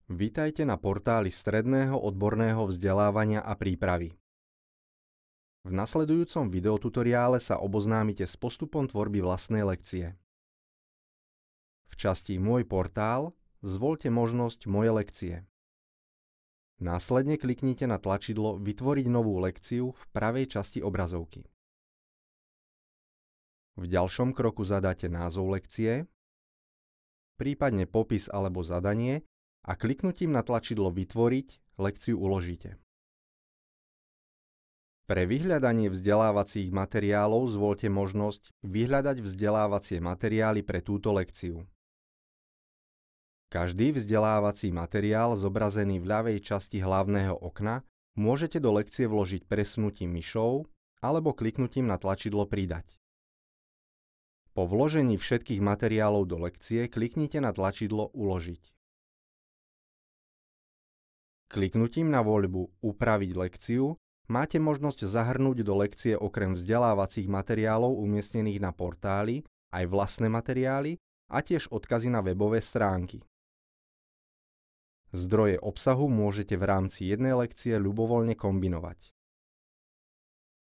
Vitajte na portáli Stredného odborného vzdelávania a prípravy. V nasledujúcom videotutoriále sa oboznámite s postupom tvorby vlastnej lekcie. V časti Môj portál zvoľte možnosť Moje lekcie. Následne kliknite na tlačidlo Vytvoriť novú lekciu v pravej časti obrazovky. V ďalšom kroku zadáte názov lekcie, prípadne popis alebo zadanie a kliknutím na tlačidlo Vytvoriť lekciu uložíte. Pre vyhľadanie vzdelávacích materiálov zvoľte možnosť Vyhľadať vzdelávacie materiály pre túto lekciu. Každý vzdelávací materiál zobrazený v ľavej časti hlavného okna môžete do lekcie vložiť presunutím myšou alebo kliknutím na tlačidlo Pridať. Po vložení všetkých materiálov do lekcie kliknite na tlačidlo Uložiť. Kliknutím na voľbu Upraviť lekciu máte možnosť zahrnúť do lekcie okrem vzdelávacích materiálov umiestnených na portáli aj vlastné materiály a tiež odkazy na webové stránky. Zdroje obsahu môžete v rámci jednej lekcie ľubovoľne kombinovať.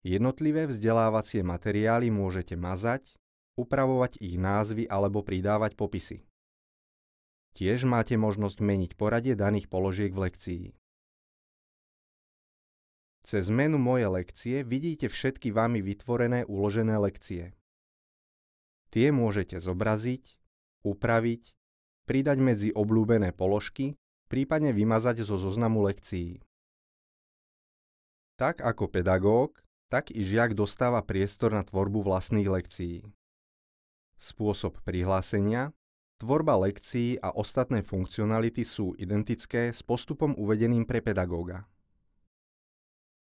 Jednotlivé vzdelávacie materiály môžete mazať, upravovať ich názvy alebo pridávať popisy. Tiež máte možnosť meniť poradie daných položiek v lekcii. Cez menu Moje lekcie vidíte všetky vami vytvorené uložené lekcie. Tie môžete zobraziť, upraviť, pridať medzi obľúbené položky, prípadne vymazať zo zoznamu lekcií. Tak ako pedagóg, tak i žiak dostáva priestor na tvorbu vlastných lekcií. Spôsob prihlásenia, tvorba lekcií a ostatné funkcionality sú identické s postupom uvedeným pre pedagóga.